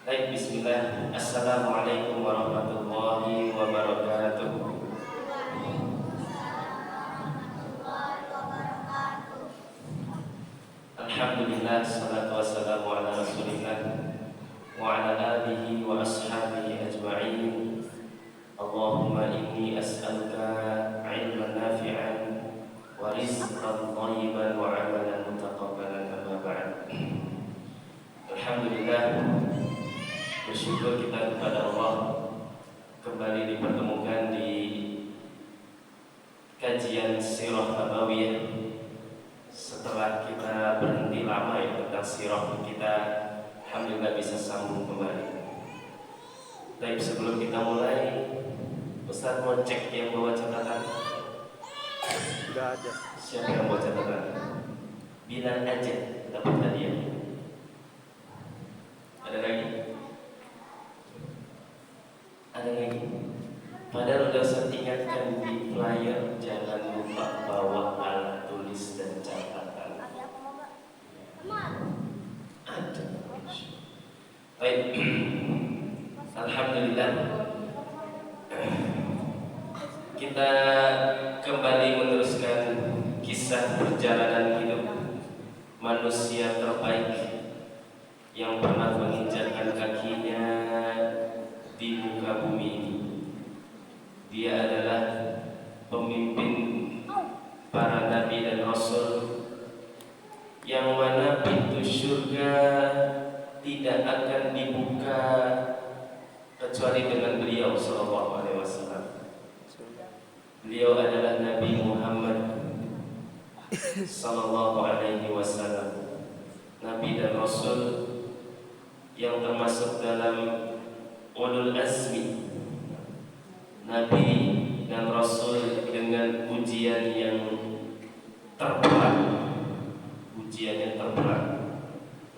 Baik, bismillah. Assalamualaikum warahmatullahi wabarakatuh. Alhamdulillah, salatu wassalamu ala rasulillah wa ala alihi wa ashabihi ajma'in. Allahumma inni as'aluka ilman nafi'an wa rizqan thayyiban wa amalan mutaqabbalan, amma ba'd. Alhamdulillah, bersyukur kita kepada Allah kembali dipertemukan di kajian Sirah Nabawiyah setelah kita berhenti lama ya tentang sirah. Kita alhamdulillah bisa sambung kembali. Tapi sebelum kita mulai, Ustaz mau cek yang bawa catatan. Sudah ada. Siapa yang bawa catatan? Bilang aja dapat hadiah. Ada lagi? Ada lagi? Padahal udah saya ingatkan di flyer, jangan lupa bawa alat tulis dan catatan. Ada. Baik. Alhamdulillah. Kita kembali meneruskan kisah perjalanan hidup manusia terbaik yang pernah menginjakkan kakinya di muka bumi ini. Dia adalah pemimpin para nabi dan rasul yang mana pintu surga tidak akan dibuka kecuali dengan beliau sallallahu alaihi wasallam. Beliau adalah Nabi Muhammad sallallahu alaihi wasallam, nabi dan rasul yang termasuk dalam ulul azmi, nabi dan rasul dengan ujian yang terberat, ujian yang terberat.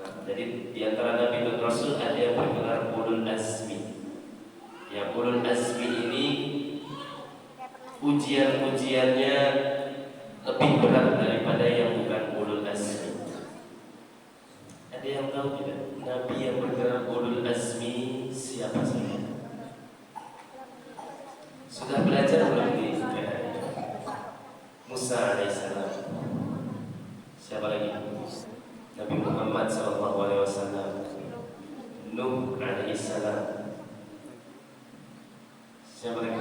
Nah, jadi di antara nabi dan rasul ada yang bergelar ulul azmi. Yang ulul azmi ini ujian-ujiannya lebih berat daripada yang bukan ulul azmi. Ada yang tahu tidak? Nabi yang bergelar ulul azmi siapa saja? Sudah belajar belum di Musa alaihissalam? Siapa lagi? Nabi Muhammad sallallahu alaihi wasallam. Nuh alaihissalam. Siapa lagi?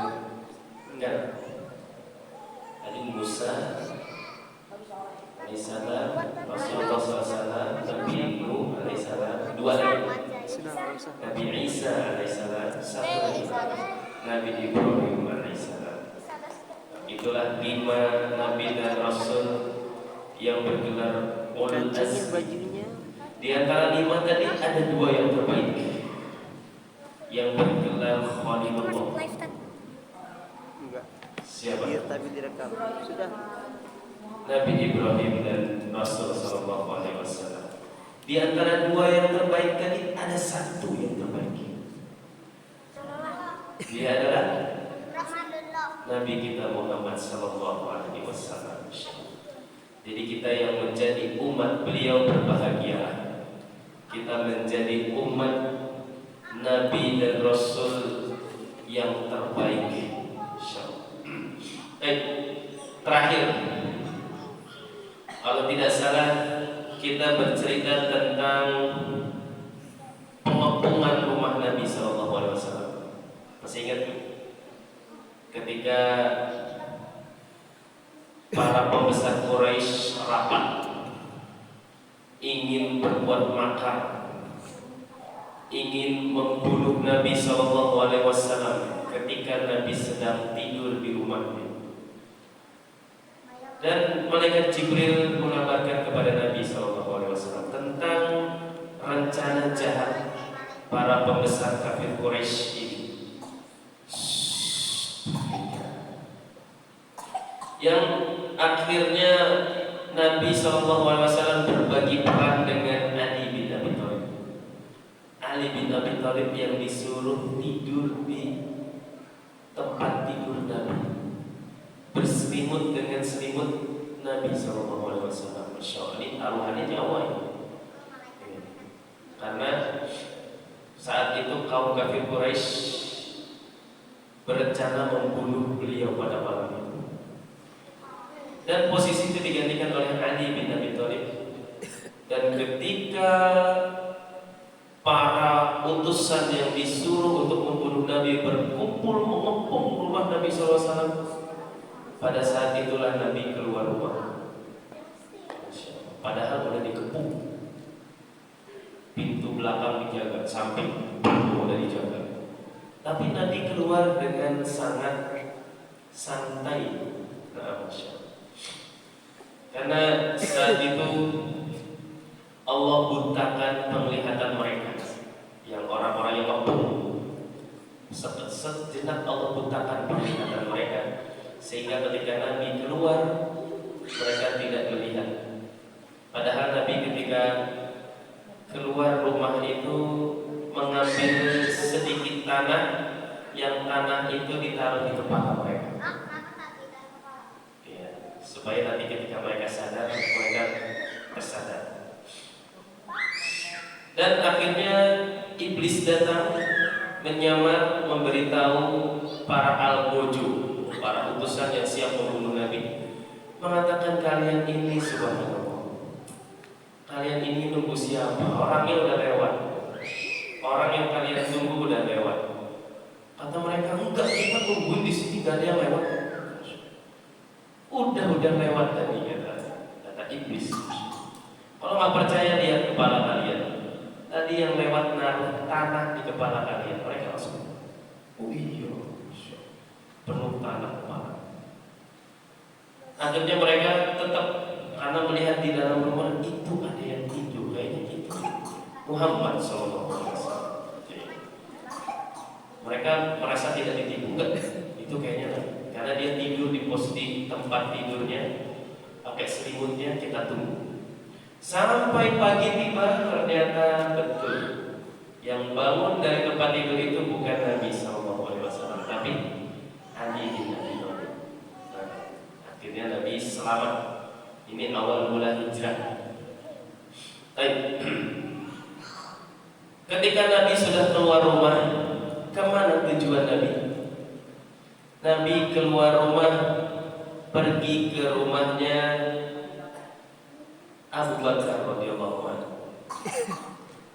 Enggak. Tadi Musa alaihissalam, Rasulullah sallallahu, Nabi Nuh alaihissalam, dua lagi. Nabi Isa alaihissalam, satu lagi. Nabi Ibrahim alaihissalam. Itulah 5 nabi dan rasul yang bergelar ulul azmi. Di antara 5 tadi ada 2 yang terbaik, yang bergelar Khalilullah. Enggak. Siapa? Iya, tapi direkam. Sudah. Nabi Ibrahim dan Rasul sallallahu alaihi wasallam. Di antara 2 yang terbaik tadi ada 1 yang terbaik. Dia adalah Nabi kita Muhammad sallallahu alaihi wasallam. Jadi kita yang menjadi umat beliau berbahagia. Kita menjadi umat Nabi dan Rasul yang terbaik. Terakhir, kalau tidak salah kita bercerita tentang pengepungan rumah Nabi sallallahu alaihi wasallam. Masih ingat ketika para pembesar Quraisy rapat ingin berbuat makar, ingin membunuh Nabi sallallahu alaihi wasallam ketika Nabi sedang tidur di rumahnya. Dan malaikat Jibril mengabarkan kepada Nabi sallallahu alaihi wasallam tentang rencana jahat para pembesar kafir Quraisy ini. Yang akhirnya Nabi SAW berbagi peran dengan Ali bin Abi Thalib. Ali bin Abi Thalib yang disuruh tidur di tempat tidur Nabi, berselimut dengan selimut Nabi SAW. Masya Allah, ini taruhannya nyawa ya. Karena Saat itu kaum kafir Quraisy berencana membunuh beliau pada malam itu. Dan posisi itu digantikan oleh Ali bin Abi Thalib. Dan ketika para utusan yang disuruh untuk membunuh Nabi berkumpul mengepung rumah Nabi SAW, pada saat itulah Nabi keluar rumah. Padahal sudah dikepung, pintu belakang dijaga, samping sudah dijaga. Tapi Nabi keluar dengan sangat santai. Karena saat itu Allah butakan penglihatan mereka, yang orang-orang yang kepung. Sejenak Allah butakan penglihatan mereka, sehingga ketika Nabi keluar mereka tidak melihat. Padahal Nabi ketika keluar rumah itu mengambil sedikit tanah, yang tanah itu ditaruh di kepala mereka, ya, supaya nanti ketika mereka sadar, mereka tersadar. Dan akhirnya iblis datang menyamar, memberitahu para al-bojo, para utusan yang siap membunuh Nabi, mengatakan, kalian ini subhanallah, kalian ini nunggu siapa? Orangnya udah lewat, orang yang kalian tunggu udah lewat. Kata mereka, enggak, kita tungguin di sini, gak ada yang lewat. Udah lewat tadi, kata iblis. Kalau nggak percaya, lihat kepala kalian. Tadi yang lewat naruh tanah di kepala kalian. Mereka langsung, oh iya, penuh tanah kepala. Akhirnya mereka tetap, karena melihat di dalam rumah itu ada yang tidur, kayaknya itu Muhammad SAW. Mereka merasa tidak ditipu, enggak, itu kayaknya karena dia tidur di tempat tidurnya, pakai selimutnya. Kita tunggu sampai pagi tiba, ternyata betul yang bangun dari tempat tidur itu bukan Nabi SAW, tapi Ali bin Abi Thalib. Akhirnya Nabi selamat. Ini awal mula hijrah. Baik. Ketika Nabi sudah keluar rumah, kemana tujuan Nabi? Nabi keluar rumah, pergi ke rumahnya Abu Bakar radhiyallahu anhu.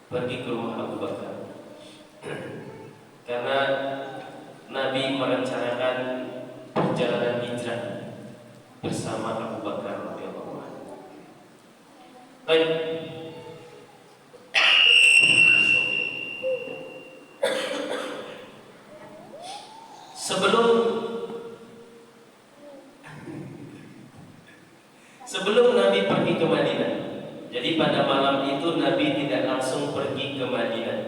Pergi ke rumah Abu Bakar. Karena Nabi merencanakan perjalanan hijrah bersama Abu Bakar radhiyallahu anhu. Baik. Sebelum Nabi pergi ke Madinah, jadi pada malam itu Nabi tidak langsung pergi ke Madinah,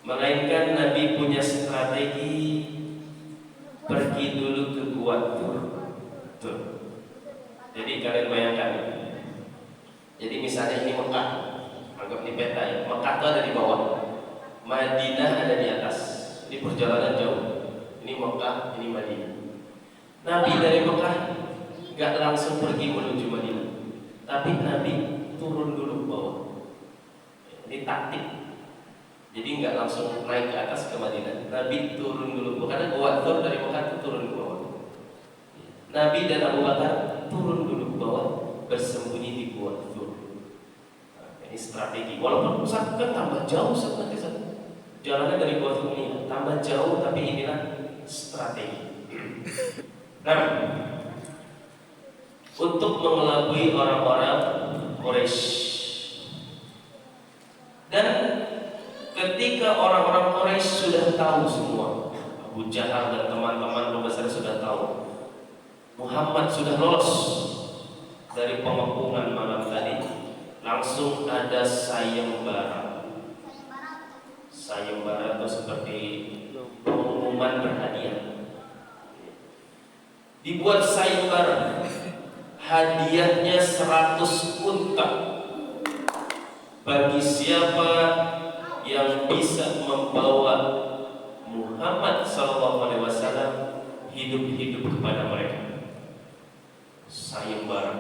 melainkan Nabi punya strategi pergi dulu ke Gua Tur. Jadi kalian bayangkan, jadi misalnya ini Mekah, anggap di peta ya, Mekah itu ada di bawah, Madinah ada di atas. Jadi perjalanan jauh. Ini Mekah, ini Madinah. Nabi dari Mekah gak langsung pergi menuju Madinah, tapi Nabi turun dulu ke bawah. Ini taktik. Jadi gak langsung naik ke atas ke Madinah. Nabi turun dulu, karena Gua Tur dari Mekah itu turun ke bawah. Nabi dan Abu Bakar turun dulu ke bawah, bersembunyi di Gua Tur. Ini strategi. Walaupun pusat kan tambah jauh sebenarnya. Jalannya dari Gua Tur ini tambah jauh, tapi inilah strategi. Nah, untuk mengelabui orang-orang Quraisy. Dan ketika orang-orang Quraisy sudah tahu semua, Abu Jahal dan teman-teman pembesar sudah tahu, Muhammad sudah lolos dari pengepungan malam tadi, langsung ada sayembara. Sayembara itu seperti pengumuman berhadiah. Dibuat sayembara, hadiahnya 100 unta bagi siapa yang bisa membawa Muhammad SAW hidup-hidup kepada mereka. Sayembara,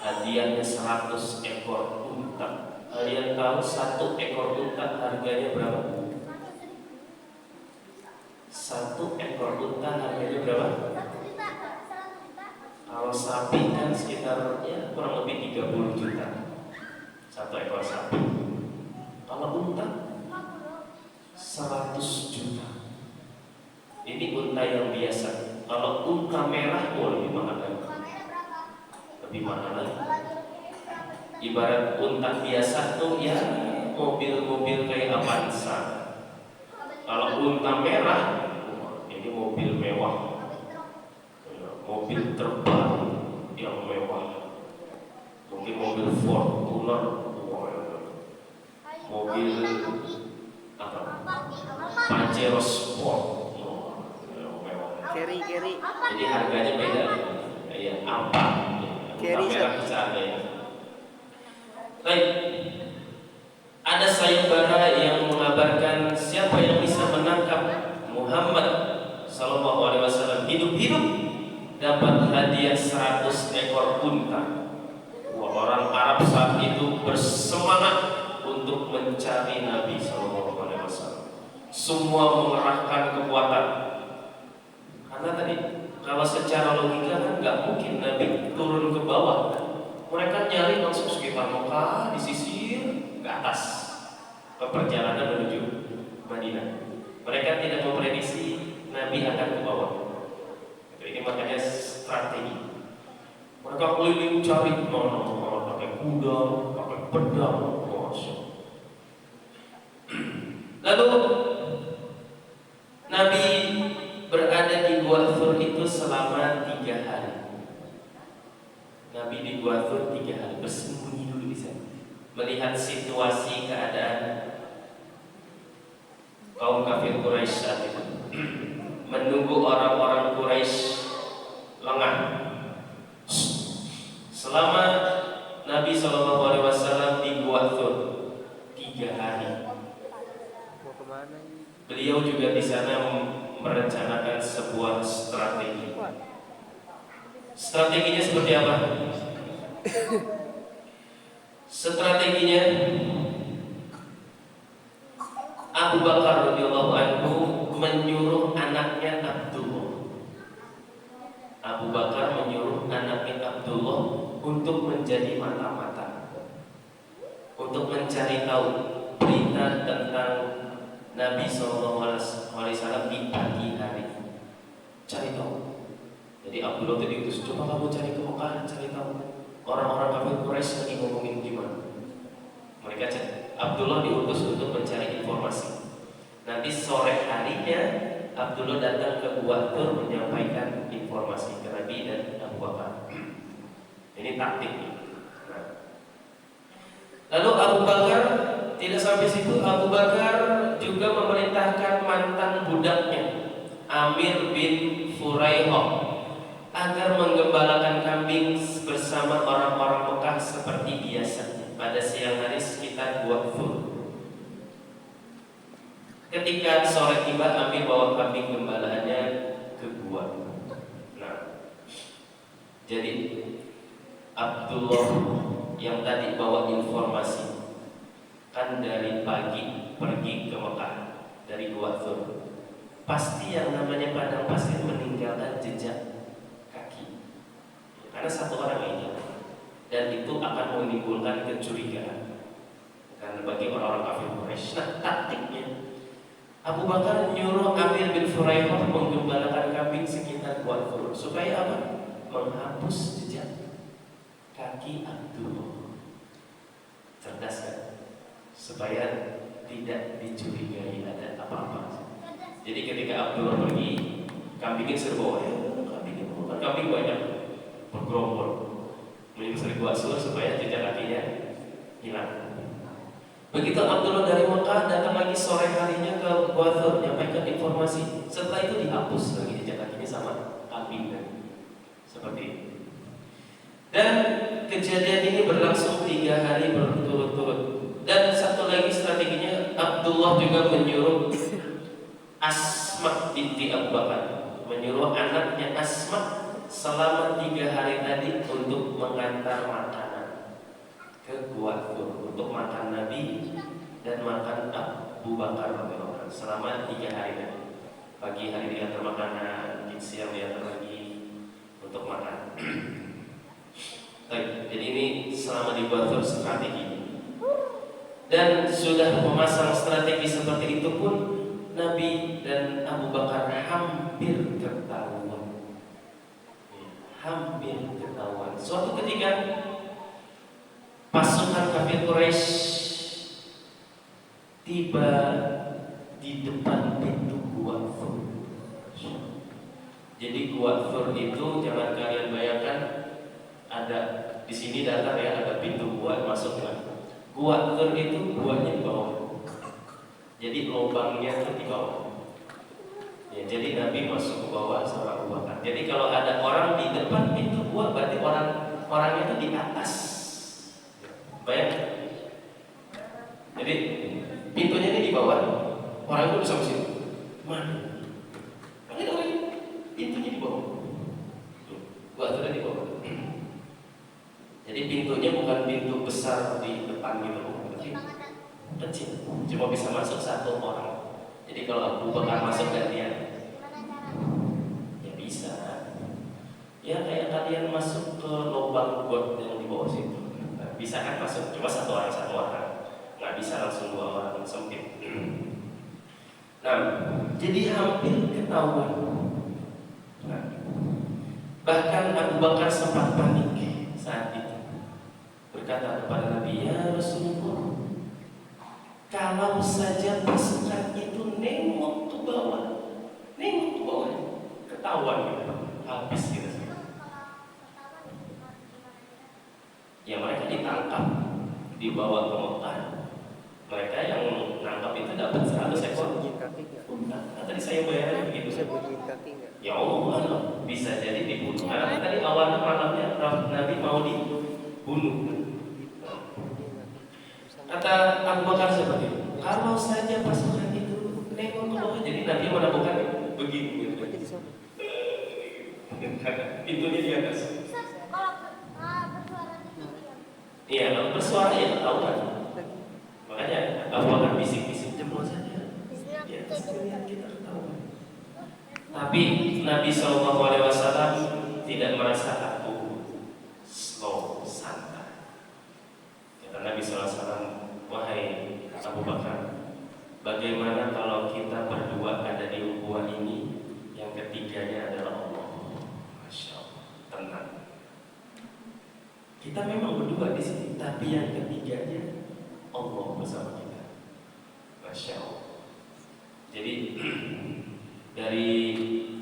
hadiahnya 100 ekor unta. Kalian tahu 1 ekor unta unta harganya berapa? Satu ekor unta harganya berapa? Kalau sapi kan sekitar ya kurang lebih 30 juta satu ekor sapi. Kalau unta 100 juta. Ini unta yang biasa. Kalau unta merah lebih mahal lagi. Lebih mahal lagi. Ibarat unta biasa tuh ya mobil-mobil kayak Avanza. Kalau unta merah ini mobil mewah, mobil terbaru yang mewah, mungkin mobil Fortuner, mobil apa? Pajero Sport, mewah. Carry. Jadi harganya beda. Ya apa? Unta merah bisa ada ya. Baik. Ada sayembara yang mengabarkan siapa yang bisa menangkap Muhammad Sallallahu Alaihi Wasallam hidup-hidup dapat hadiah 100 ekor unta. Orang Arab saat itu bersemangat untuk mencari Nabi Sallallahu Alaihi Wasallam. Semua mengerahkan kekuatan. Karena tadi kalau secara logika kan nggak mungkin Nabi turun ke bawah. Mereka nyari langsung sekitar Mekah, disisir ke atas ke perjalanan menuju Madinah. Mereka tidak memprediksi Nabi akan ke bawah. Ini makanya strategi. Mereka keliling cari orang pakai kuda, pakai pedang, Lalu Nabi berada di Gua Thur itu selama 3 hari. Nabi di Gua Thur 3 hari bersembunyi dulu di sana, melihat situasi keadaan kaum kafir Quraisy saat itu, menunggu orang-orang Quraisy lengah. Selama Nabi SAW di Gua Thur 3 hari, Mau kemana ini? beliau juga di sana merencanakan sebuah strategi. Strateginya seperti apa? Strateginya Abu Bakar radhiyallahu anhu menyuruh anaknya Abdullah. Abu Bakar menyuruh anaknya Abdullah untuk menjadi mata-mata, untuk mencari tahu berita tentang Nabi SAW di pagi hari. Cari tahu. Jadi Abdullah itu diutus, coba kamu cari ke Mekah, cari tahu orang-orang kafir Quraisy lagi ngomongin gimana. Mereka cari. Abdullah diutus untuk mencari informasi. Nanti sore harinya Abdullah datang ke Gua Thur menyampaikan informasi ke Nabi dan Abu Bakar. Ini taktik. Nah. Lalu Abu Bakar tidak sampai situ. Abu Bakar juga memerintahkan mantan budaknya Amir bin Furaihah agar menggembalakan kambing bersama orang-orang Mekah seperti biasa pada siang hari sekitar Gua Thur. Ketika sore tiba, Amir bawa kambing gembalaannya ke gua. Nah, jadi Abdullah yang tadi bawa informasi kan dari pagi pergi ke Mekah dari Gua Thur. Pasti yang namanya padang pasir meninggalkan jejak kaki, karena satu orang ini, dan itu akan menimbulkan kecurigaan karena bagi orang-orang kafir Quraisy. Nah, taktiknya Abu Bakar nyuruh Amir bin Furaihah menggembalakan kambing sekitar Gua Thur supaya apa? Menghapus jejak kaki Abdullah. Cerdas kan? Supaya tidak dicurigai ada apa-apa. Jadi ketika Abdullah pergi, kambingnya serba kambing banyak bergerombol menyusuri Gua Thur supaya jejak kakinya hilang. Begitu Abdullah dari Mekah datang lagi sore harinya ke Gua Thur menyampaikan informasi. Setelah itu dihapus lagi jejak kakinya sama kambing seperti itu. Dan kejadian ini berlangsung 3 hari berturut-turut. Dan satu lagi strateginya, Abdullah juga menyuruh Asma binti Abu Bakar, menyuruh anaknya Asma selama 3 hari tadi untuk mengantar makanan ke Gua Thur, untuk makan Nabi dan makan Abu Bakar radhiyallahu anhu selama 3 hari tadi. Pagi hari diantar makanan, siang diantar lagi untuk makan. Baik, jadi ini selama di Ghadir strategi. Dan sudah memasang strategi seperti itu pun Nabi dan Abu Bakar hampir ketahuan. Hampir ketahuan. Suatu ketika pasukan kafir Quraisy tiba di depan pintu Gua Thur. Jadi Gua Thur itu jangan kalian bayangkan ada di sini datar ya, ada pintu gua masuknya. Gua Thur itu guanya di bawah. Jadi lubangnya tuh di bawah. Ya, jadi Nabi masuk ke bawah sama Abu Bakar. Jadi kalau ada orang di depan pintu gua, berarti orangnya itu di atas. Bayangkan. Jadi pintunya ini di bawah, orang itu bisa ke situ. Mana? Ini pintunya di bawah. Gua Thur di bawah. Jadi pintunya bukan pintu besar di depan gitu, kecil, cuma bisa masuk 1 orang. Jadi kalau Abu Bakar masuk gantian, ya bisa. Ya kayak kalian masuk ke lubang got yang di bawah situ, nah, bisa kan masuk, cuma 1 orang, nggak bisa langsung 2 orang, sempit. Nah, jadi hampir ketahuan. Nah, bahkan Abu Bakar sempat panik saat itu. Berkata kepada Nabi, ya Rasulullah, kalau saja pasukan itu nengok ke bawah, ketahuan gitu, habis gitu. Ya mereka ditangkap, dibawa ke Mekah. Mereka yang nangkap itu dapat 100 ekor unta. Tadi saya bayarnya begitu. Bisa bunyiin kaki nggak? Ya Allah, bisa jadi dibunuh. Karena tadi awalnya malamnya Nabi mau dibunuh. Kata Abu Bakar seperti itu. Kalau saja pasukan itu nengok ke bawah, jadi Nabi melakukan begini. Pintunya di atas. Iya, kalau bersuara ya tahu kan. Makanya Abu Bakar bisik-bisik jempol saja. Ya, kita ketahuan. Tapi Nabi SAW tidak merasa aku slow, santai. Kata Nabi SAW, wahai Abu Bakar, bagaimana kalau kita berdua ada di ukhuwah ini, yang ketiganya adalah Allah. Masya Allah, tenang. Kita memang berdua di sini, tapi yang ketiganya Allah bersama kita. Masya Allah. Jadi dari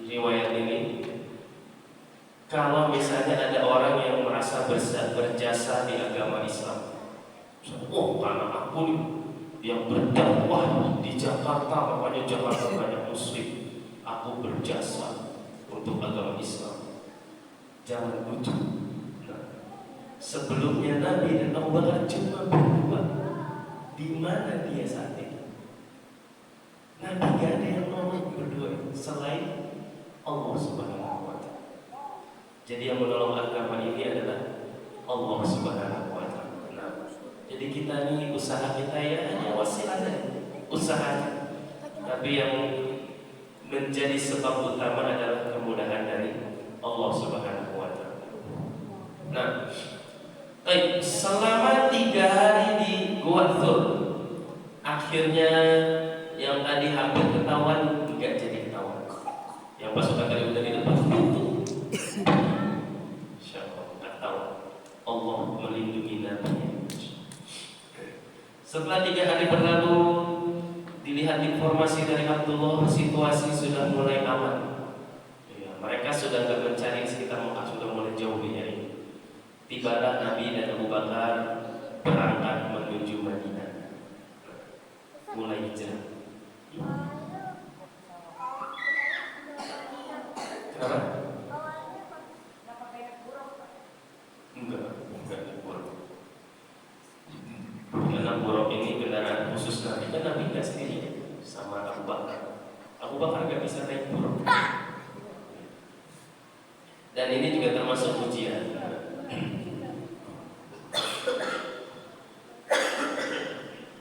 riwayat ini, kalau misalnya ada orang yang merasa berjasa di agama Islam, oh karena aku nih yang berdakwah di Jakarta, makanya Jakarta banyak muslim, aku berjasa untuk agama Islam. Jangan lucu. Nah, sebelumnya Nabi dan Abu Bakar cuma berdua. Di mana dia saat itu? Nabi gak ada yang mau berdua selain Allah Subhanahu wa Ta'ala. Jadi yang menolong agama ini adalah Allah Subhanahu wa Ta'ala. Nah, jadi kita nih usaha kita ya hanya wasilah usahanya. Tapi yang menjadi sebab utama adalah kemudahan dari Allah Subhanahu wa Ta'ala. Nah, baik, selama 3 hari di Gua Thur, akhirnya yang tadi hampir ketahuan enggak jadi ketahuan. Yang pasukan tadi udah di depan pintu, insyaallah enggak tahu. Allah melindungi Nabi. Setelah 3 hari berlalu, dilihat informasi dari Abdullah, situasi sudah mulai aman. Ya, mereka sudah enggak mencari sekitar Mekah, sudah mulai jauh dari. Tibalah Nabi dan Abu Bakar berangkat menuju Madinah, mulai hijrah. Kenapa? Enggak naik buruk. Karena buruk ini kendaraan khusus Nabi, kan Nabi nggak sendiri sama Abu Bakar. Abu Bakar nggak bisa naik buruk. Dan ini juga termasuk ujian.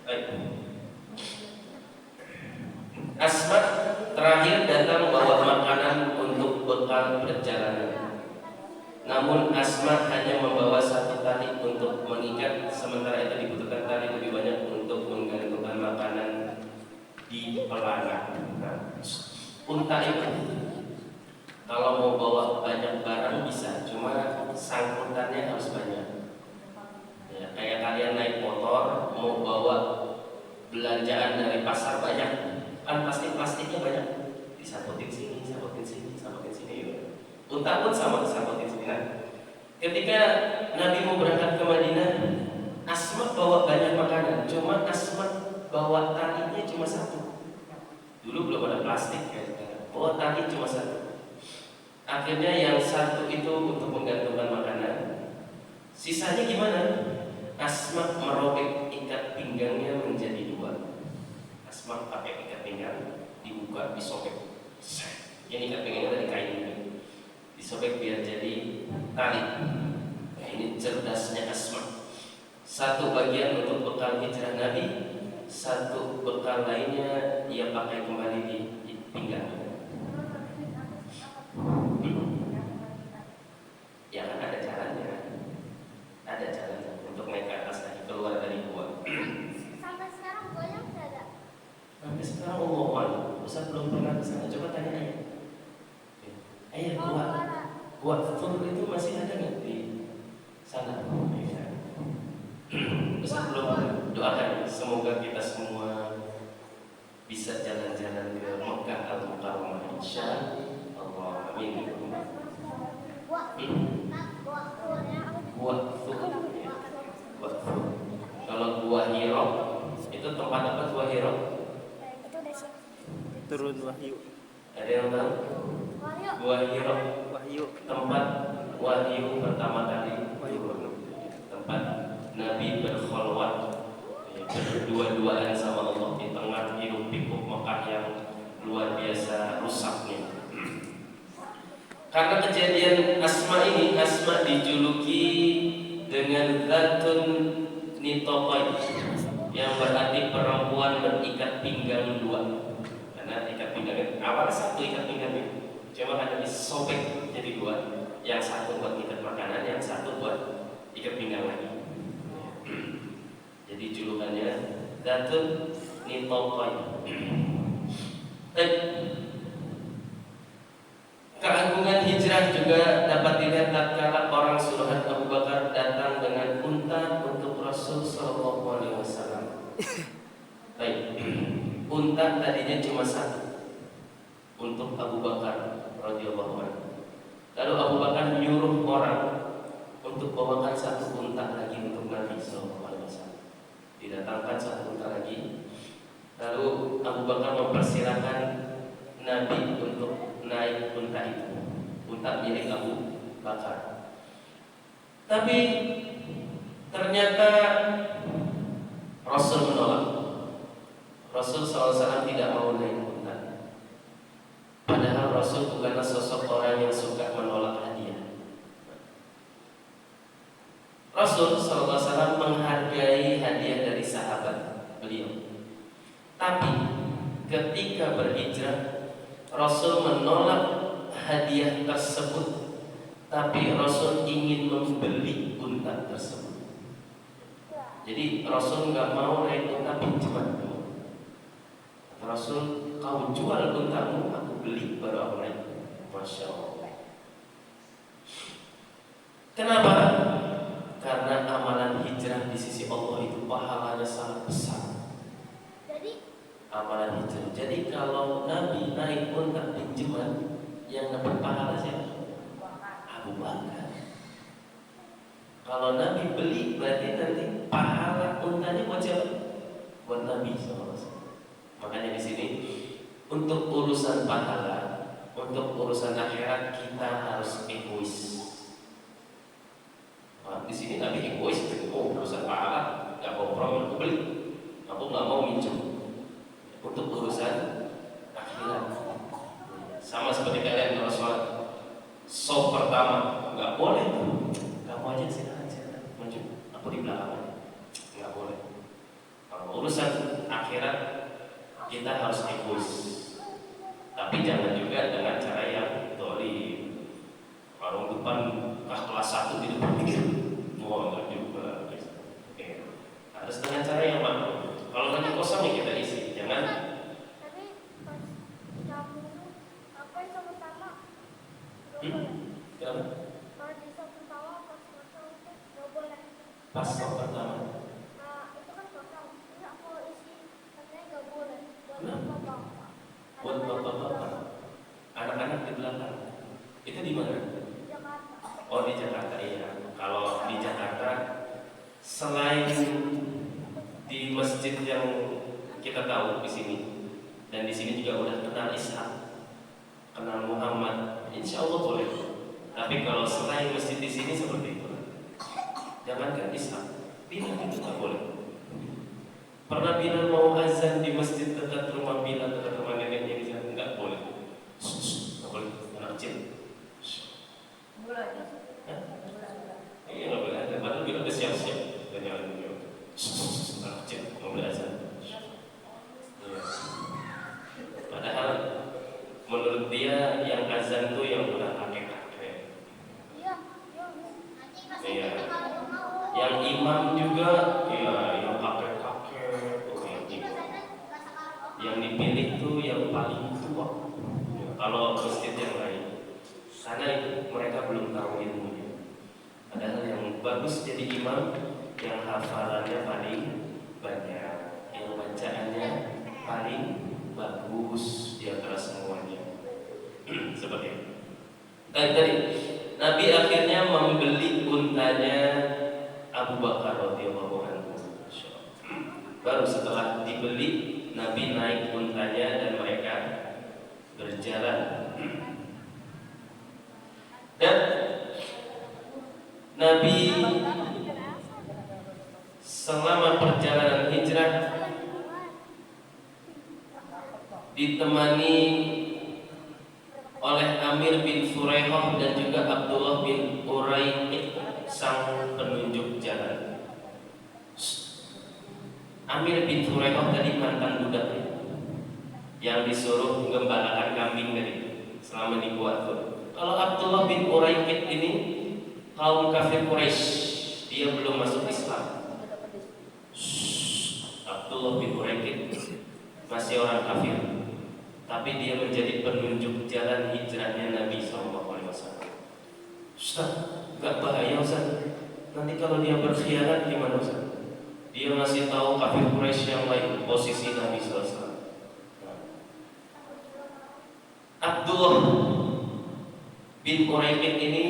Baik. Asma terakhir datang bawa makanan untuk bekal perjalanan. Namun Asma hanya membawa satu tali untuk mengikat, sementara itu dibutuhkan tali lebih banyak untuk menggantungkan makanan di pelana. Unta itu kalau mau bawa banyak barang bisa, cuma sangkutannya harus banyak. Ya, kayak kalian naik motor mau bawa belanjaan dari pasar banyak, kan pasti plastiknya banyak, disangkutin sini, sangkutin sini, sangkutin sini. Unta pun sama, sangkutin sini. Nah, ketika Nabi mau berangkat ke Madinah, Asma bawa banyak makanan, cuma Asma bawa talinya cuma satu. Dulu belum ada plastik ya, bawa tali cuma satu. Akhirnya yang satu itu untuk menggantungkan makanan, sisanya gimana? Asma merobek ikat pinggangnya menjadi dua. Asma pakai ikat pinggang, dibuka, disobek. Ini ikat pinggangnya dari kain ini, disobek biar jadi tali. Nah, ini cerdasnya Asma. Satu bagian untuk bekal hijrah Nabi, satu bekal lainnya ia pakai kembali di pinggang. Ya kan ada jalannya, untuk naik ke atas lagi, keluar dari gua. Sampai sekarang goyang nggak ada? Sampai sekarang omongan, Ustaz belum pernah ke sana. Coba tanya ayah. Ayah, gua Tur itu masih ada nggak di sana? Ustaz belum pernah. Doakan semoga kita semua bisa jalan-jalan ke Mekah Al-Mukarramah, insya Allah. Amin. Kalau Gua Hiro itu tempat apa? Gua Hiro Turun wahyu. ada yang tahu? Gua Hiro Wahyu. tempat wahyu pertama kali turun, tempat Nabi berkholwat berdua-duaan sama Allah di tengah hiruk pikuk Mekah yang luar biasa rusaknya. Karena kejadian Asma ini, Asma dijuluki dengan Zatun Nitoqai, yang berarti perempuan berikat pinggang dua. Karena ikat pinggangnya awal satu ikat pinggangnya, cuma hanya disobek jadi dua. Yang satu buat ikat makanan, yang satu buat ikat pinggang lagi. Jadi julukannya Zatun Nitoqai. Keagungan hijrah juga dapat dilihat tatkala orang suruhan Abu Bakar datang dengan unta untuk Rasul Shallallahu Alaihi Wasallam. Baik, unta tadinya cuma satu untuk Abu Bakar radhiyallahu anhu. Lalu Abu Bakar menyuruh orang untuk bawakan satu unta lagi untuk Nabi Shallallahu Alaihi Wasallam. Didatangkan satu unta lagi. Lalu Abu Bakar mempersilahkan Nabi untuk naik unta itu, unta milik Abu Bakar. Tapi ternyata Rasul menolak. Rasul SAW tidak mau naik unta. Padahal Rasul bukanlah sosok orang yang suka menolak hadiah. Rasul SAW menghargai hadiah dari sahabat beliau. Tapi ketika berhijrah, Rasul menolak hadiah tersebut, tapi Rasul ingin membeli unta tersebut. Jadi Rasul nggak mau naik unta pinjaman. Rasul, kau jual untamu, aku beli baru aku naik. Masya Allah. Kenapa? Karena amalan hijrah di sisi Allah itu pahalanya sangat besar. Amalan hijrah. Jadi kalau Nabi naik unta pinjaman, yang dapat pahala siapa? Abu Bakar. Kalau Nabi beli, berarti nanti pahala untanya buat siapa? Buat Nabi SAW. Makanya di sini untuk urusan pahala, untuk urusan akhirat kita harus egois. Nah, di sini Nabi egois. Oh, urusan pahala nggak kompromi, aku beli. Aku nggak mau minjem. Untuk urusan akhirat sama seperti kalian kalau sholat soft pertama nggak boleh tuh, kamu aja silakan maju, aku di belakang aja, nggak boleh. Kalau urusan akhirat kita harus egois. Tapi jangan juga dengan cara yang dolim. Warung depan kelas 1 itu berpikir, wah enggak juga. Harus dengan cara yang makro. Kalau lagi kosong ya kita isi, jangan. Tapi pas kamu apa yang pertama? Jangan. Kalau di sop pertama pas kosong itu nggak boleh. Pas yang pertama. Nah itu kan kosong. Enggak kalau isi katanya nggak boleh. Buat Nah. bapak-bapak. Buat bapak-bapak, anak-anak di belakang. Itu di mana? Jakarta. Oh di Jakarta iya. Kalau di Jakarta selain di masjid yang kita tahu di sini dan di sini juga udah kenal Ishak, kenal Muhammad, insya Allah boleh. Tapi kalau selain masjid di sini seperti itu, jangankan Ishak, Bilal itu tak boleh. Pernah Bilal mau azan di masjid dekat rumah Bilal, dekat rumah neneknya di sana, nggak boleh. Nggak boleh, anak kecil. Iya nggak boleh ada, padahal Bilal udah siap-siap dan jalan dia. Anak kecil nggak boleh azan. Iya. Padahal menurut dia yang azan tuh yang udah kakek-kakek. Iya. Iya. Yang imam juga, iya yang kakek-kakek. Oh, yang imam. Yang dipilih tuh yang paling tua. Ya, kalau masjid yang lain, karena itu mereka belum tahu ilmunya. Padahal yang bagus jadi imam yang hafalannya paling banyak, yang bacaannya paling bagus di antara semuanya. Seperti itu. Tadi Nabi akhirnya membeli untanya Abu Bakar radhiyallahu anhu. Baru setelah dibeli, Nabi naik untanya dan mereka berjalan. Dan Nabi selama perjalanan hijrah ditemani oleh Amir bin Furaihah dan juga Abdullah bin Uraiqid, sang penunjuk jalan. Amir bin Furaihah tadi mantan budak yang disuruh menggembalakan kambing tadi selama di Gua Tur. Kalau Abdullah bin Uraiqid ini kaum kafir Quraisy, dia belum masuk Islam. Abdullah bin Uraiqid masih orang kafir, tapi dia menjadi penunjuk jalan hijrahnya Nabi SAW. Ustaz, gak bahaya Ustaz? Nanti kalau dia berkhianat gimana Ustaz? Dia ngasih tahu kafir Quraisy yang lain posisi Nabi SAW. Abdullah bin Uraiqid ini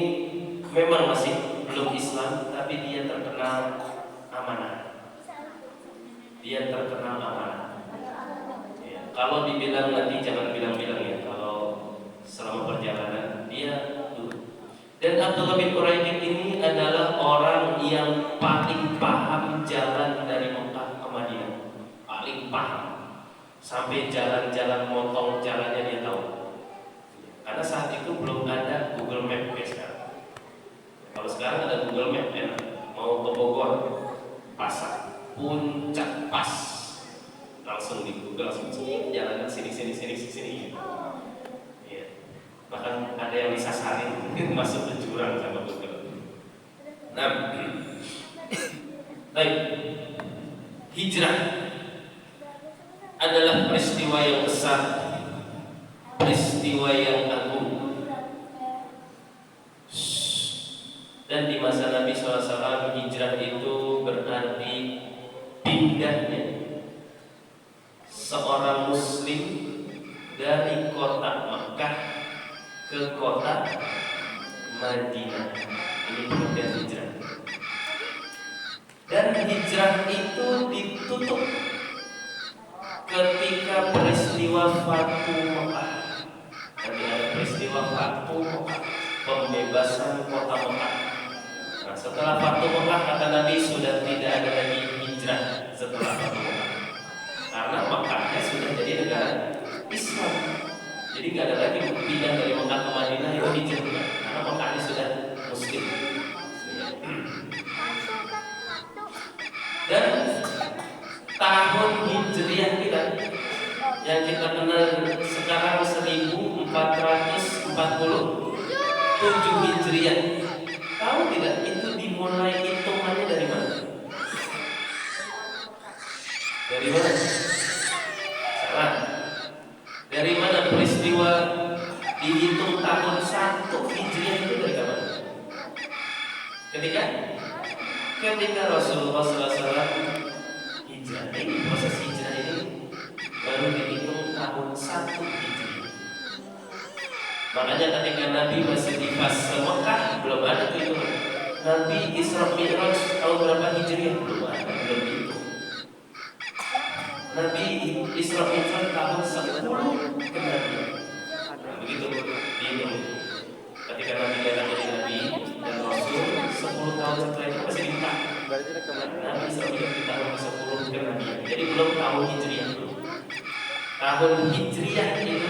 memang masih belum Islam, tapi dia terkenal amanah. Dia terkenal amanah. Ya, kalau dibilang nanti jangan bilang-bilang ya. Kalau selama perjalanan dia dulu. Dan Abdullah bin Uraiqid ini adalah orang yang paling paham jalan dari Mekah ke Madinah. Paling paham. Sampai jalan-jalan motong jalannya dia tahu. Karena saat itu belum ada Google Map kayak sekarang. Kalau sekarang ada Google Map ya, mau ke Bogor, pasar Puncak pas, langsung di Google langsung jalan sini gitu. Ya. Bahkan ada yang disasarin masuk ke jurang sama Google. Nah, baik, hijrah adalah peristiwa yang besar, peristiwa yang agung. Dan di masa Nabi SAW hijrah itu berarti pindahnya seorang muslim dari kota Makkah ke kota Madinah. Ini pengertian hijrah. Dan hijrah itu ditutup ketika peristiwa Fatu Makkah. Jadi ada peristiwa Fatu Makkah, pembebasan kota Makkah. Nah, setelah Fatu Makkah kata Nabi sudah tidak ada lagi hijrah setelah Fatu Makkah. Karena Makkahnya sudah jadi negara Islam. Jadi nggak ada lagi pindah dari Makkah ke Madinah itu hijrah. Karena Makkahnya sudah Muslim. Dan tahun Hijriah kita yang kita kenal sekarang 1447 Hijriah. Tahu tidak itu dimulai hitungannya dari mana? Dari mana? Salah. Dari mana peristiwa dihitung tahun 1 Hijriah itu dari kapan? Ketika Rasulullah SAW hijrah. Ini proses hijrah ini baru dihitung tahun 1 Hijriah. Makanya ketika Nabi masih di fase Mekah belum ada tuh itu. Nabi Isra Mi'raj tahun berapa Hijriah? Belum ada, belum dihitung. Nabi Isra Mi'raj tahun 10 kenabian. Begitu dihitung. Ketika Nabi datang jadi Nabi dan Rasul 10 tahun setelah itu masih di Mekah. Nabi Isra Mi'raj di tahun ke-10 kenabian. Jadi belum tahun Hijriah. Tahun Hijriah itu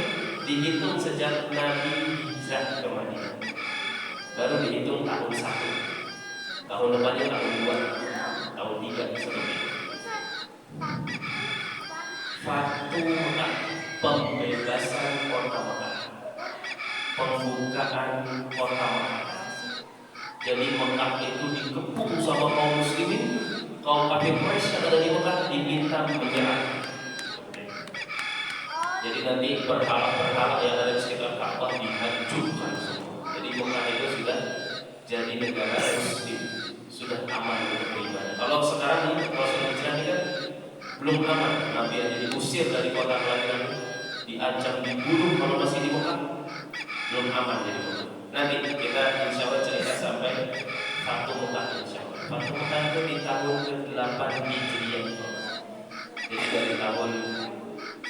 dihitung sejak Nabi hijrah ke Madinah. Baru dihitung tahun 1. Tahun depannya tahun 2, tahun 3 seperti itu. Fatu Mekah, pembebasan kota Mekah, pembukaan kota Mekah. Jadi Mekah itu dikepung sama kaum muslimin, kaum kafir Quraisy yang ada di Mekah diminta menyerah. Jadi nanti berhala-berhala yang ada di sekitar Ka'bah dihancurkan semua. Jadi Mekah itu sudah jadi negara muslim, sudah aman untuk beribadah. Kalau sekarang ini proses hijrah ini kan belum aman. Nabi aja diusir dari kota kelahiran, diancam dibunuh kalau masih di Mekah, belum aman jadi Mekah. Nanti kita insya Allah cerita sampai Fatu Mekah insya Allah. Fatu Mekah itu di tahun ke-8 Hijriah. Jadi dari tahun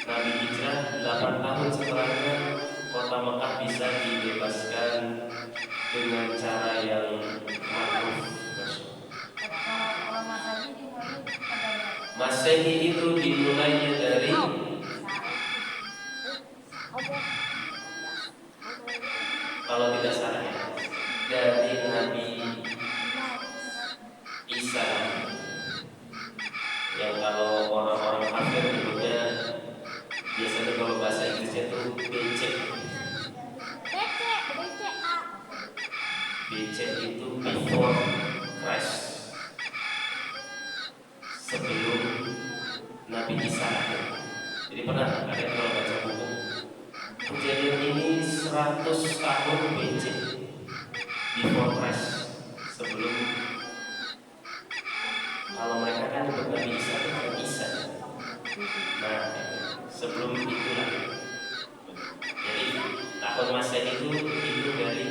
Nabi hijrah 8 tahun setelahnya kota Mekah bisa dibebaskan dengan cara yang ma'ruf. Masehi itu dimulainya dari kalau tidak salah ya, dari Nabi Isa yang kalau orang-orang kafir menyebutnya biasanya kalau bahasa Inggrisnya itu BC. BC itu before Christ, sebelum Nabi Isa. Jadi pernah kalian kalau baca buku kejadian ini 100 tahun BC, before Christ, sebelum. Kalau mereka kan nyebut Nabi Isa itu Nabi Isa. Nah, sebelum itulah. Jadi tahun Masehi itu dari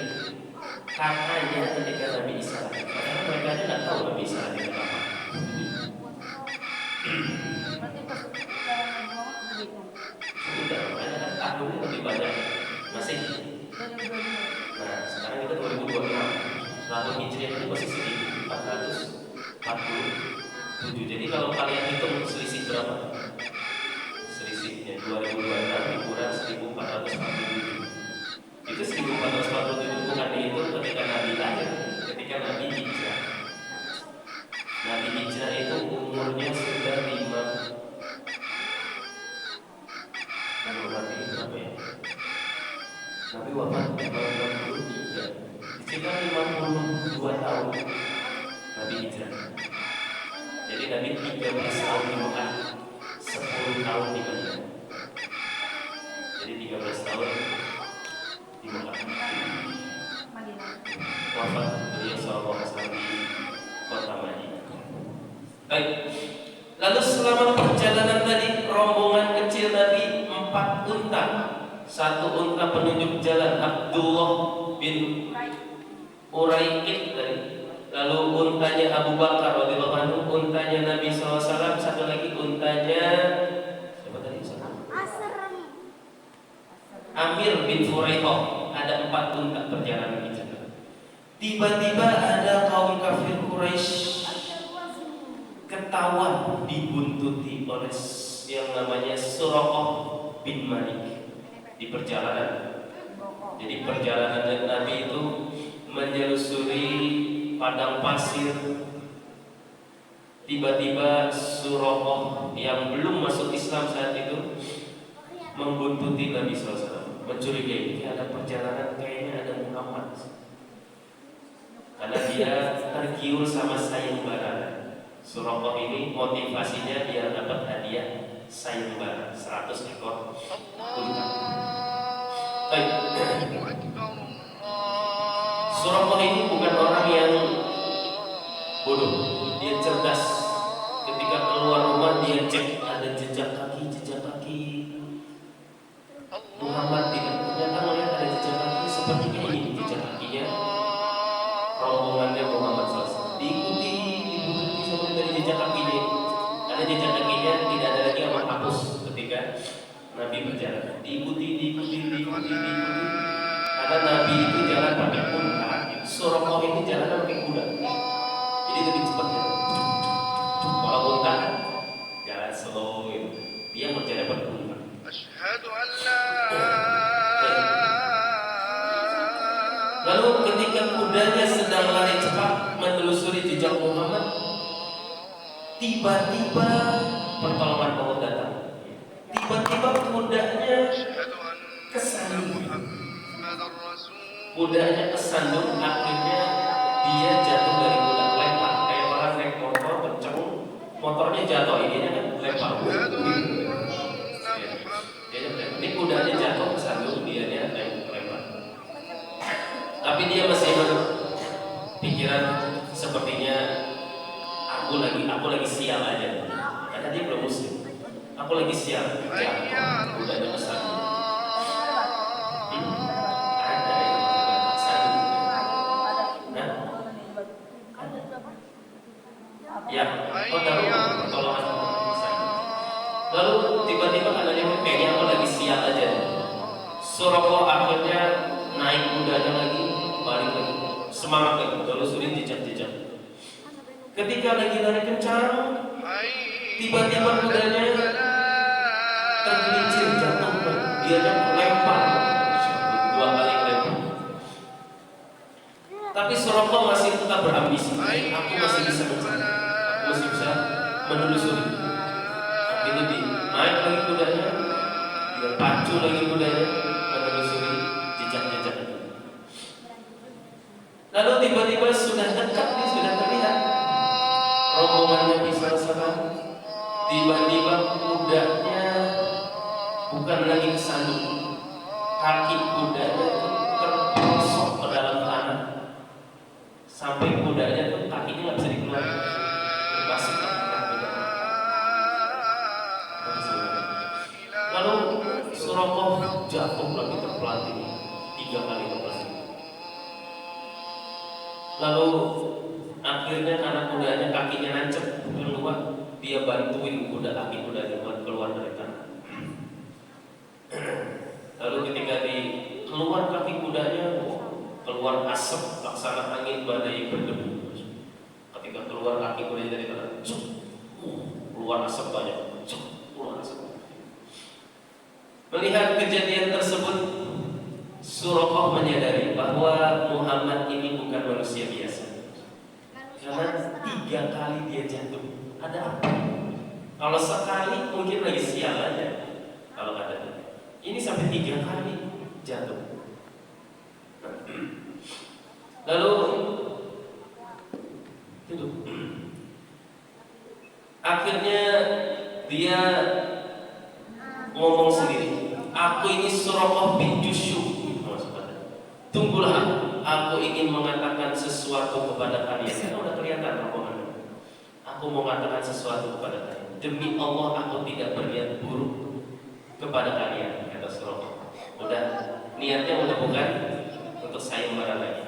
katanya ketika Nabi Isa. Karena mereka aja nggak tahu Nabi Isa itu apa. Sudah, makanya kan tahunnya lebih banyak Masehi. Nah, sekarang kita 2026. Tahun Hijriah itu masih 1447. Jadi kalau kalian hitung selisih berapa? Selisihnya 2026 dikurang 1447. Itu 1447 bukan dihitung ketika Nabi lahir, ketika Nabi hijrah. Nabi hijrah itu umurnya sudah 5. Nabi berarti berapa ya? Nabi wafat 53. Sekitar 52 tahun Nabi hijrah. Jadi Nabi 13 tahun di Mekah, 10 tahun di Madinah. Jadi 13 tahun di Mekah. Wafat beliau sallallahu alaihi wasallam di kota Madinah. Baik. Lalu selama perjalanan tadi rombongan kecil Nabi 4 unta. 1 unta penunjuk jalan Abdullah bin Uraikid tadi. Lalu untanya Abu Bakar radhiyallahu anhu, untanya Nabi SAW, satu lagi untanya siapa tadi? Amir bin Furaihah. Ada 4 unta perjalanan itu. Tiba-tiba ada kaum kafir Quraisy ketawa dibuntuti oleh yang namanya Suraqah bin Malik di perjalanan. Jadi perjalanan Nabi itu menyelusuri padang pasir. Tiba-tiba Suraqah yang belum masuk Islam saat itu membuntuti Nabi SAW, mencurigai ada perjalanan kayaknya ada Muhammad, karena dia tergiur sama sayembara. Suraqah ini motivasinya dia dapat hadiah sayembara 100 ekor unta. Baik. Suraqah ini bukan orang yang bodoh, dia cerdas. Ketika keluar rumah dia cek ada jejak kaki Muhammad tidak. Ternyata melihat ada jejak kaki seperti ini, jejak kakinya rombongannya Muhammad SAW. Diikuti sampai dari jejak kakinya. Ada jejak kakinya tidak ada lagi yang menghapus ketika Nabi berjalan. Diikuti. Karena Nabi itu jalan pakai unta, Suraqah ini jalan pakai kuda. Jadi lebih cepat ya. Kalau unta jalan slow gitu. Dia berjalan pakai unta. Lalu ketika kudanya sedang lari cepat menelusuri jejak Muhammad, tiba-tiba pertolongan Allah datang. Tiba-tiba kudanya kesandung, akhirnya dia jatuh dari kuda, lempar kayak orang naik motor kenceng, motornya jatuh, ininya kan lempar. Ini kudanya jatuh kesandung, dia naik lempar. Tapi dia masih pikiran sepertinya aku lagi sial aja, karena dia belum muslim. Aku lagi sial, jatuh, kudanya kesandung. Ya, pertolongan. Lalu tiba-tiba katanya kayaknya aku lagi sial aja. Suraqah akhirnya naik kudanya lagi, balik lagi, semangat lagi, telusuri jejak-jejak. Ketika lagi lari kencang, tiba-tiba kudanya tergelincir jatuh, dia lempar 2 kali lempar. Tapi Suraqah masih tetap berambisi. Aku masih bisa mencari, aku masih bisa menelusuri. Akhirnya naik lagi kudanya, dia pacu lagi kudanya, menelusuri jejak-jejak itu. Lalu tiba-tiba sudah dekat nih, sudah terlihat rombongan Nabi SAW. Tiba-tiba kudanya bukan lagi kesandung, kaki kudanya itu terperosok ke dalam tanah, sampai kudanya tuh kakinya nggak bisa dikeluarkan, masuk ke tanah kuda. Lalu Suraqah jatuh lagi terpelanting 3 kali terpelanting. Lalu akhirnya karena kudanya kakinya nancep keluar, dia bantuin kaki kudanya buat keluar dari tanah. Lalu ketika keluar kaki kudanya, keluar asap laksana angin badai berdebu. Ketika keluar kaki kudanya dari tanah, keluar asap banyak, keluar asap. Melihat kejadian tersebut, Suraqah menyadari bahwa Muhammad ini bukan manusia biasa. Karena 3 kali dia jatuh. Ada apa? Kalau sekali mungkin lagi sial aja. Kalau ada, ini sampai 3 kali jatuh. Lalu itu akhirnya dia ngomong sendiri, aku ini Suraqah bin Jushum. Tunggulah, aku ingin mengatakan sesuatu kepada kalian. Kan udah kelihatan rombongan. Aku mau mengatakan sesuatu kepada kalian. Demi Allah, aku tidak berniat buruk kepada kalian, kata Suraqah. Udah, niatnya udah bukan untuk sayembara lagi.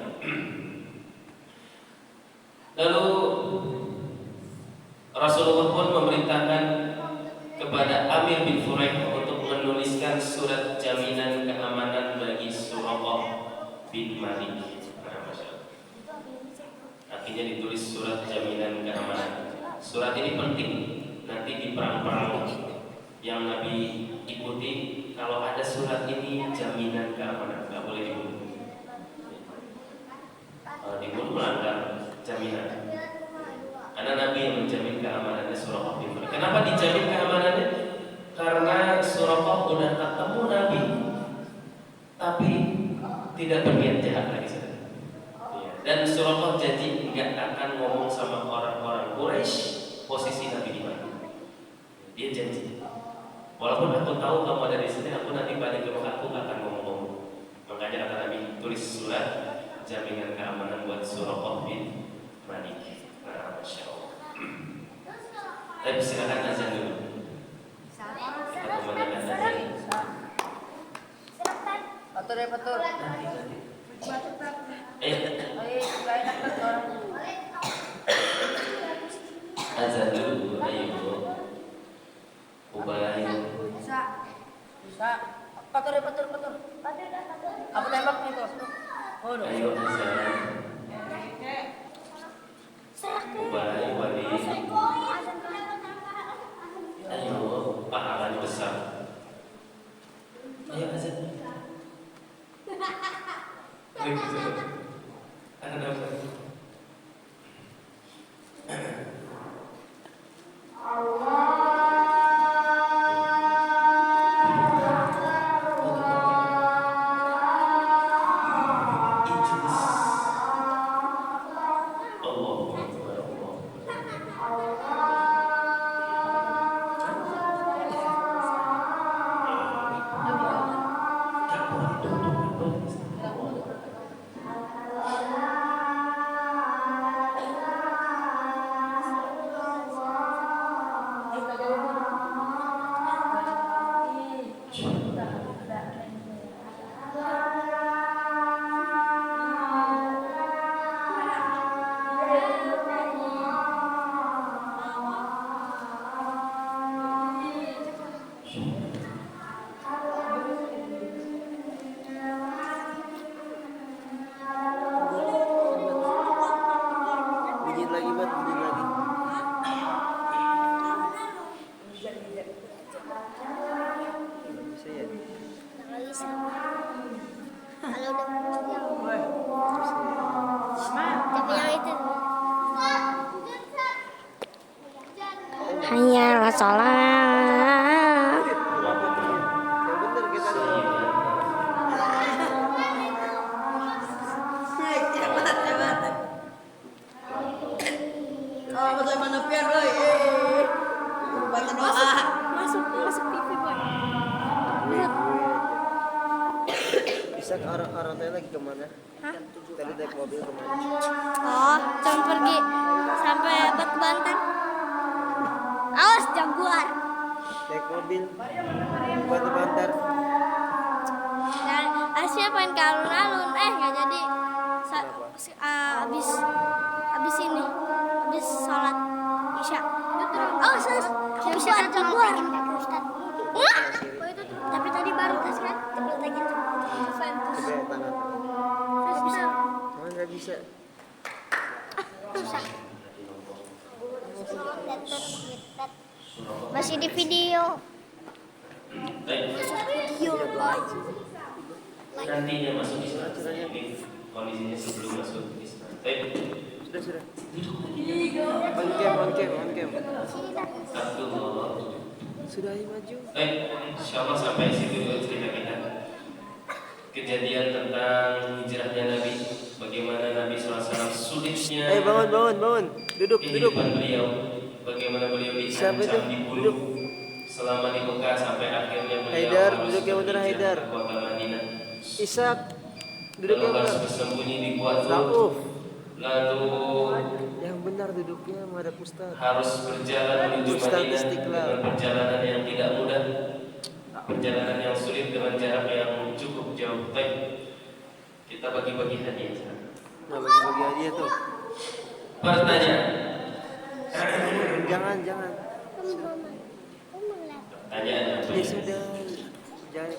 Lalu Rasulullah pun memerintahkan kepada Amir bin Furaih untuk menuliskan surat jaminan keamanan bagi Suraqah bin Malik. Akhirnya ditulis surat jaminan keamanan. Surat ini penting nanti di perang-perang yang Nabi ikuti. Kalau ada surat ini jaminan keamanan, nggak boleh dibunuh. Kalau dibunuh melanggar jaminan. Karena Nabi yang menjamin keamanannya Suraqah bin Malik. Kenapa dijamin keamanannya? Karena Suraqah Suraqah udah ketemu Nabi, tapi tidak berniat jahat lagi saudara. Ya. Dan Suraqah janji nggak akan ngomong sama orang-orang Quraisy posisi Nabi di mana. Dia janji. Walaupun aku tahu kamu ada di sini, aku nanti balik ke Mekah, aku akan ngomong-ngomong. Makanya kata Nabi tulis surat jaminan keamanan buat Suraqah bin Malik. Nah, Masya Allah. Tapi silakan azan dulu. Kita kemanakan azan. Patur ya patur. Azan dulu, ayo. Ubay. Bisa. Patur ya patur. Apa tembaknya itu? Oh, Ayo azan. Ubay, Wali. Ayo, pahalanya besar. Ayo azan. Ada apa? Kalau udah tapi yang itu hanya sholat. Masuk TV boy. Bisa ke arah lagi kemana? Hah? Tadi naik mobil kemana? Oh, jangan pergi sampai Batu Banteng. Awas jaguar. Naik mobil Batu Bantar. Dan Asia pengen ke alun-alun, nggak jadi. Abis ini, abis sholat isya. Oh, jaguar, jaguar. Tapi tadi baru tes kan, tapi lagi Juventus. Coba tangan. Susah. Mana nggak bisa? Susah. Masih di video. Video. Nantinya masuk Islam. Ini kondisinya sebelum masuk Islam. Sudah. On cam. Abdullah. Sudah ayo maju. Insyaallah sampai situ dulu cerita kita. Kejadian tentang hijrahnya Nabi, bagaimana Nabi SAW sulitnya. Bangun. Duduk. Kehidupan beliau, bagaimana beliau Siapa diancam, itu? dibunuh Duduk. selama di Mekah sampai akhirnya beliau Haidar, harus duduk yang benar, berhijrah Haidar. ke kota Madinah. Ishak, duduk Lalu yang harus benar. bersembunyi di Gua Tur. Rauf, Lalu yang benar duduknya menghadap Ustaz. harus berjalan menuju Ustaz Madinah Istiqlal. dengan perjalanan yang tidak mudah, perjalanan yang sulit dengan jarak yang cukup jauh. Baik, kita bagi-bagi hadiah sekarang. Nah, bagi-bagi hadiah tuh. Pertanyaan. Jangan. Pertanyaan. Ya sudah. Jangan.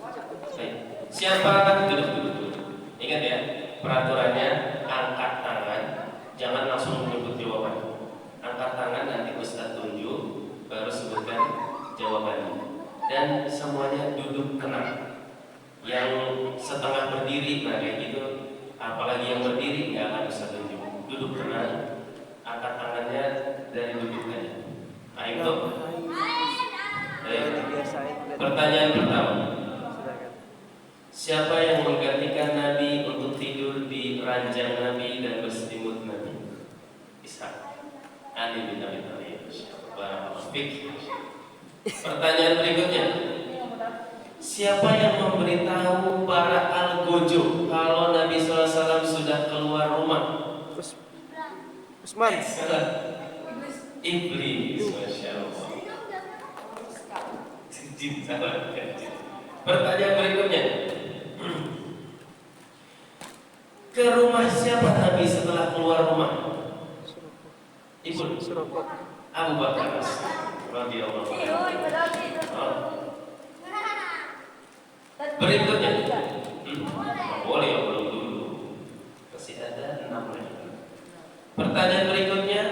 Baik. Siapa duduk. Ingat ya, peraturannya angkat tangan, jangan langsung menyebut jawaban. Angkat tangan nanti Ustaz tunjuk, baru sebutkan jawabannya. Dan semuanya duduk tenang. Yang setengah berdiri, nah kayak gitu, apalagi yang berdiri nggak akan bisa tunjuk. Duduk tenang, angkat tangannya dari duduk aja. Ayo tuh. Biasain. Pertanyaan pertama, Silakan. siapa yang menggantikan Nabi untuk tidur di ranjang Nabi dan berselimut Nabi? Ishak. Ali bin Abi Thalib. Barakallahu fiik. Pertanyaan berikutnya, siapa yang memberitahu para algojo kalau Nabi SAW sudah keluar rumah? Usman. Salah. Iblis. Masya Allah. Jin salah. Pertanyaan berikutnya, ke rumah siapa Nabi setelah keluar rumah? Ibu Surokok. Abu Bakar radhiyallahu anhu. Berikutnya, boleh ya, belum dulu. Masih ada 6 lagi. Pertanyaan berikutnya,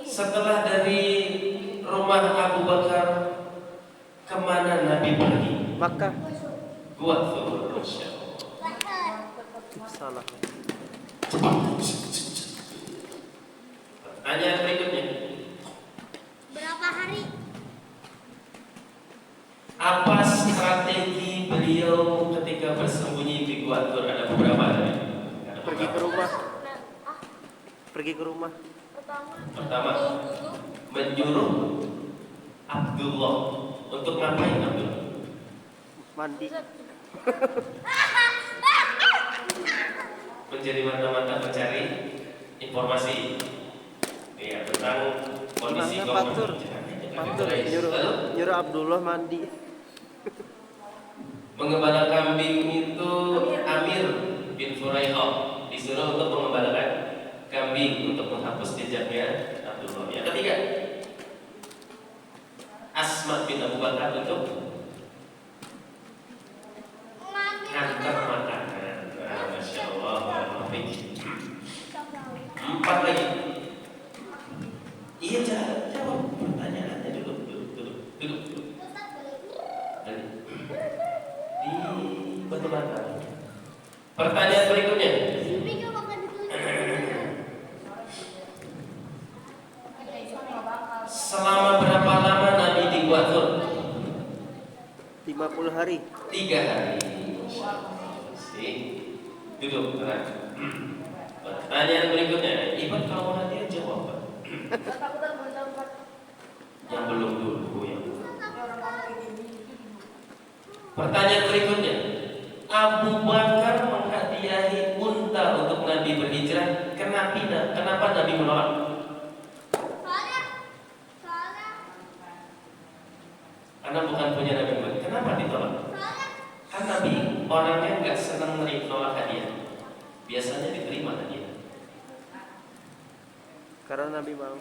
setelah dari rumah Abu Bakar, kemana Nabi pergi? Makkah. Gua tuh, Masya Allah. Salah. Pertanyaan berikutnya, Berapa hari? apa strategi beliau ketika bersembunyi di Gua Tur? Ada beberapa tadi. Ada Pergi ke beberapa. rumah. Nah, Pergi ke rumah. Pertama, menyuruh Abdullah untuk ngapain Abdullah? Mandi. Menjadi mata-mata mencari informasi ya, tentang kondisi Gimana, kaum Patur? Patur nyuruh Abdullah mandi. Mengembala kambing itu Amir bin Furaihah disuruh untuk mengembalakan kambing untuk menghapus jejaknya Abdullah. Yang ketiga, Asma bin Abu Bakar untuk ngantar makanan. Nah, Masya Allah, empat lagi. Iya, jawab pertanyaannya dulu. Di batu bata. Pertanyaan berikutnya, selama berapa lama Nabi di Gua Tur? 50 hari. 3 hari. Duduk, tenang. Pertanyaan berikutnya, Iban kalau hadiah jawab Pak. Yang belum dulu yang belum. Pertanyaan berikutnya, Abu Bakar menghadiahi unta untuk Nabi berhijrah. Kenapa Nabi menolak? Karena bukan punya Nabi Muhammad. Kenapa ditolak? Kan Nabi orangnya nggak senang menolak hadiah. Biasanya diterima hadiah. Karena Nabi mau.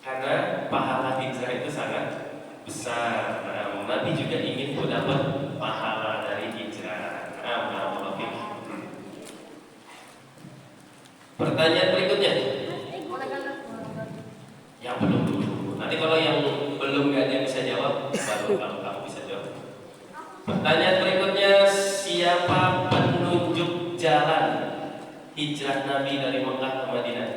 Karena pahala hijrah itu sangat besar. Nah, Nabi juga ingin mendapat pahala dari hijrah. Pertanyaan berikutnya, yang belum dulu. Nanti kalau yang belum nggak ada yang bisa jawab, baru kalau kamu bisa jawab. Pertanyaan berikutnya, siapa penunjuk jalan hijrah Nabi dari Mekah ke Madinah?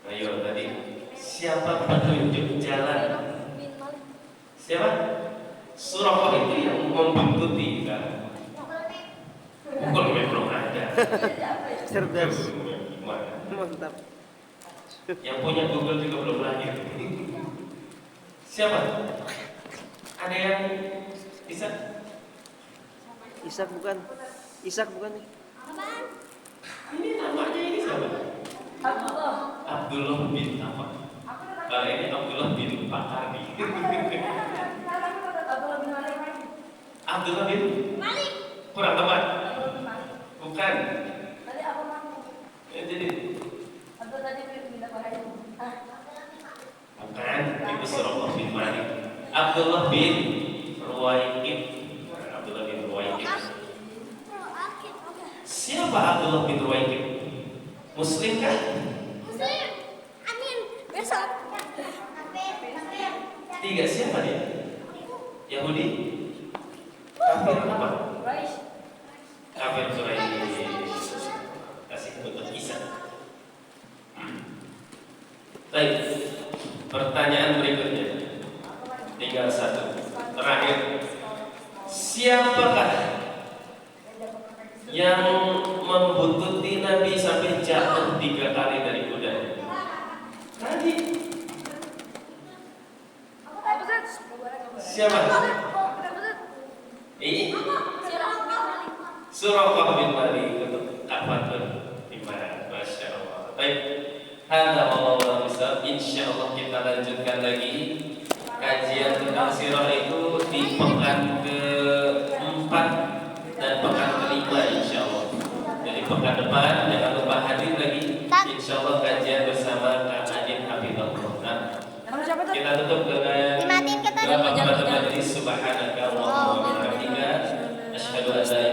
Ayo tadi, siapa penunjuk jalan? Siapa? Surah itu yang membuntuti kan? Bukan memang ada. Cerdas. Gimana? Mantap. Yang punya Google juga belum lahir. Siapa? Ada yang bisa? Ishak bukan? Ishak bukan nih? Ini namanya ini siapa? Abdullah bin apa? Kalau ini Abdullah bin Bakar nih. Abdullah bin Malik. kurang tepat. Bukan. Ya, jadi bukan. Itu Surah bin Malik. Abdullah bin Ruwaikib. Abdullah bin Ruwaikib. Siapa Abdullah bin Ruwaikib? Muslim kah? Muslim. Amin. Besok. 3, siapa dia? Yahudi? Kafir apa? Kafir Quraisy. Kasih untuk Isa. Baik. Pertanyaan Siapa? Suraqah bin Malik untuk apa tuh? Iman, masya Allah. Baik, hada wallahu a'lam. Insyaallah kita lanjutkan lagi kajian tentang sirah itu di pekan keempat dan pekan kelima insyaallah. Jadi pekan depan jangan lupa hadir lagi. Insyaallah kajian bersama Kak Adin Habibullah. Nah, kita tutup dengan doa kepada majelis. Subhanaka Allahumma wa bihamdika asyhadu an la